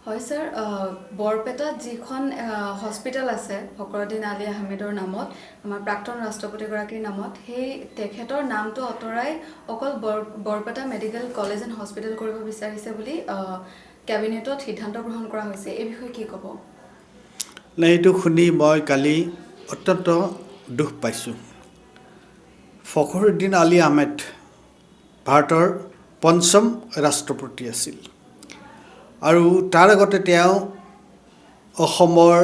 হয় স্যাৰ, বৰপেটাত যিখন হস্পিটেল আছে ফখৰুদ্দিন আলী আহমেদৰ নামত, আমাৰ প্ৰাক্তন ৰাষ্ট্ৰপতিগৰাকীৰ নামত, সেই তেখেতৰ নামটো আঁতৰাই অকল Barpeta medical college and hospital কৰিব বিচাৰিছে বুলি কেবিনেটত সিদ্ধান্ত গ্ৰহণ কৰা হৈছে। এই বিষয়ে কি ক'ব? এইটো শুনি মই কালি অত্যন্ত দুখ পাইছোঁ। ফখৰুদ্দিন আলী আহমেদ ভাৰতৰ পঞ্চম ৰাষ্ট্ৰপতি আছিল আৰু তাৰ আগতে তেওঁ অসমৰ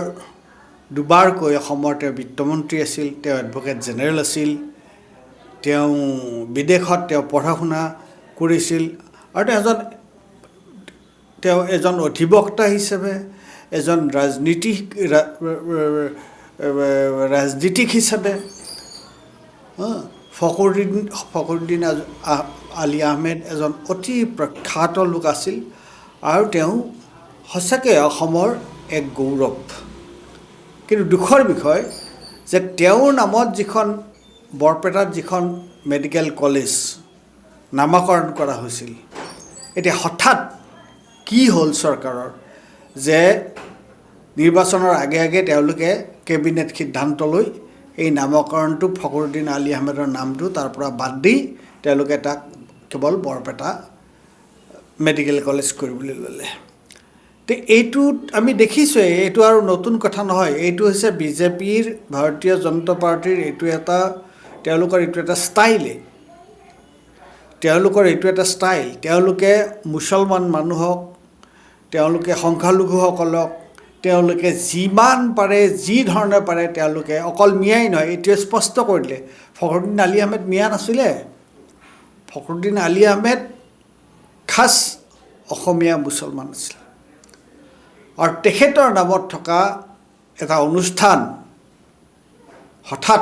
দুবাৰকৈ অসমৰ তেওঁ বিত্তমন্ত্ৰী আছিল, তেওঁ এডভোকেট জেনেৰেল আছিল, তেওঁ বিদেশত তেওঁ পঢ়া শুনা কৰিছিল আৰু তেওঁ এজন অধিবক্তা হিচাপে, এজন ৰাজনীতিক হিচাপে ফখৰুদ্দিন আলী আহমেদ এজন অতি প্ৰখ্যাত লোক আছিল আৰু তেওঁ সঁচাকৈ অসমৰ এক গৌৰৱ। কিন্তু দুখৰ বিষয় যে তেওঁৰ নামত যিখন বৰপেটাত যিখন মেডিকেল কলেজ নামাকৰণ কৰা হৈছিল, এতিয়া হঠাৎ কি হ'ল চৰকাৰৰ যে নিৰ্বাচনৰ আগে আগে তেওঁলোকে কেবিনেট সিদ্ধান্ত লৈ এই নামকৰণটো ফখৰুদ্দিন আলী আহমেদৰ নামটো তাৰ পৰা বাদ দি তেওঁলোকে তাক কেৱল বৰপেটা মেডিকেল কলেজ কৰিবলৈ ল'লে। তো এইটোত আমি দেখিছোঁৱেই, এইটো আৰু নতুন কথা নহয়। এইটো হৈছে বিজেপিৰ, ভাৰতীয় জনতা পাৰ্টীৰ তেওঁলোকৰ এইটো এটা ষ্টাইলে। তেওঁলোকে মুছলমান মানুহক, তেওঁলোকে সংখ্যালঘুসকলক তেওঁলোকে যিমান পাৰে, যি ধৰণে পাৰে তেওঁলোকে অকল মিয়াই নহয়, এইটোৱে স্পষ্ট কৰি দিলে ফখৰুদ্দিন আলী আহমেদ মিয়া নাছিলে। ফখৰুদ্দিন আলী আহমেদ খাছ অসমীয়া মুছলমান আছিল আৰু তেখেতৰ নামত থকা এটা অনুষ্ঠান হঠাৎ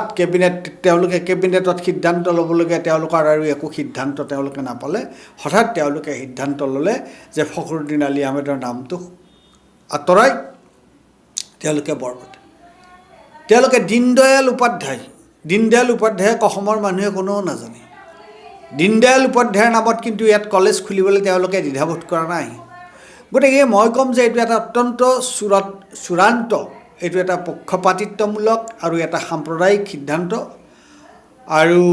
তেওঁলোকে কেবিনেটত সিদ্ধান্ত ল'বলগীয়া, তেওঁলোকৰ আৰু একো সিদ্ধান্ত তেওঁলোকে নাপালে, হঠাৎ তেওঁলোকে সিদ্ধান্ত ল'লে যে ফখৰুদ্দিন আলী আহমেদৰ নামটো আঁতৰাই তেওঁলোকে বৰপেটা। তেওঁলোকে দীনদয়াল উপাধ্যায়ক অসমৰ মানুহে কোনেও নাজানে। দীনদয়াল উপাধ্যায়ৰ নামত কিন্তু ইয়াত কলেজ খুলিবলৈ তেওঁলোকে দ্বিধাবোধ কৰা নাই। গতিকে মই ক'ম যে এইটো এটা অত্যন্ত চূড়ান্ত, এইটো এটা পক্ষপাতিত্বমূলক আৰু এটা সাম্প্ৰদায়িক সিদ্ধান্ত। আৰু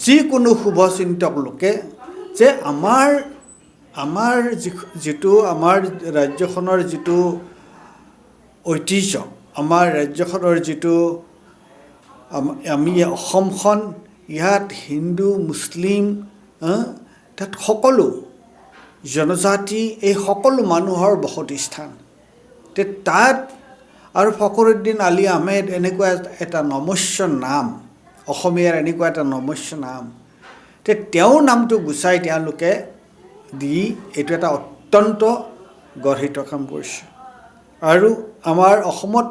যিকোনো শুভচিন্তক লোকে যে আমাৰ ৰাজ্যখনৰ যিটো ঐতিহ্য, আমাৰ ৰাজ্যখনৰ যিটো আমি অসমখন, ইয়াত হিন্দু মুছলিম তাত সকলো জনজাতি, এই সকলো মানুহৰ বসতি স্থান। তাত আৰু ফখৰুদ্দিন আলী আহমেদ এনেকুৱা এটা নমস্য নাম, অসমীয়াৰ এনেকুৱা এটা নমস্য নাম, তেওঁৰ নামটো গুচাই তেওঁলোকে দি এইটো এটা অত্যন্ত গৰ্হিত কাম কৰিছে। আৰু আমাৰ অসমত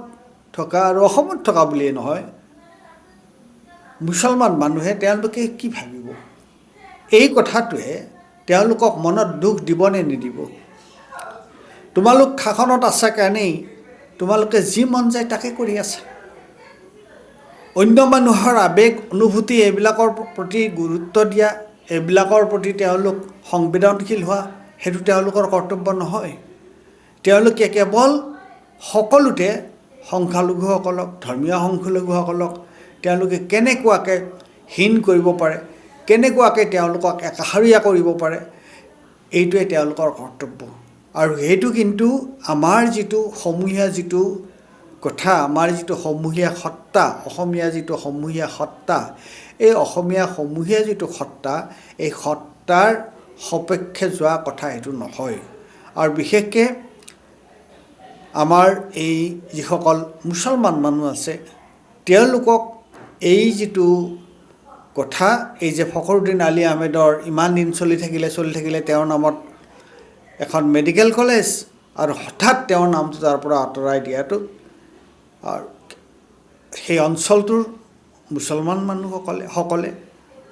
থকা বুলিয়েই নহয়, মুছলমান মানুহে তেওঁলোকে কি ভাবিব, এই কথাটোৱে তেওঁলোকক মনত দুখ দিব নে নিদিব? তোমালোক শাসনত আছা কাৰণেই তোমালোকে যি মন যায় তাকে কৰি আছা। অন্য মানুহৰ আৱেগ অনুভূতি এইবিলাকৰ প্ৰতি গুৰুত্ব দিয়া, এইবিলাকৰ প্ৰতি তেওঁলোক সংবেদনশীল হোৱা, সেইটো তেওঁলোকৰ কৰ্তব্য নহয়। তেওঁলোকে কেৱল সকলোতে সংখ্যালঘুসকলক, ধৰ্মীয় সংখ্যালঘুসকলক তেওঁলোকে কেনেকুৱাকৈ হীন কৰিব পাৰে, কেনেকুৱাকৈ তেওঁলোকক একাষাৰীয়া কৰিব পাৰে, এইটোৱে তেওঁলোকৰ কৰ্তব্য। আৰু সেইটো কিন্তু আমাৰ যিটো সমূহীয়া কথা, আমাৰ যিটো সমূহীয়া সত্তা, অসমীয়া যিটো সমূহীয়া সত্তা, এই অসমীয়া সমূহীয়া যিটো সত্তা, এই সত্তাৰ সপক্ষে যোৱা কথা এইটো নহয়। আৰু বিশেষকৈ আমাৰ এই যিসকল মুছলমান মানুহ আছে, তেওঁলোকক এই যিটো কথা, এই যে ফখৰুদ্দিন আলী আহমেদৰ ইমান দিন চলি থাকিলে তেওঁৰ নামত এখন মেডিকেল কলেজ, আৰু হঠাৎ তেওঁৰ নামটো তাৰ পৰা আঁতৰাই দিয়াটো, আৰু সেই অঞ্চলটোৰ মুছলমান মানুহসকলে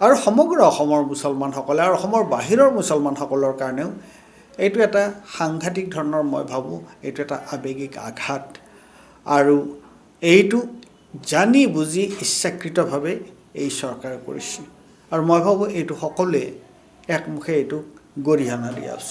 আৰু সমগ্ৰ অসমৰ মুছলমানসকলে আৰু অসমৰ বাহিৰৰ মুছলমানসকলৰ কাৰণেও এইটো এটা সাংঘাতিক ধৰণৰ, মই ভাবোঁ এইটো এটা আৱেগিক আঘাত। আৰু এইটো জানি বুজি ইচ্ছাকৃতভাৱে এই চৰকাৰে কৰিছে। আৰু মই ভাবোঁ এইটো সকলোৱে একমুখে এইটো গৰিহণা দিয়া উচিত।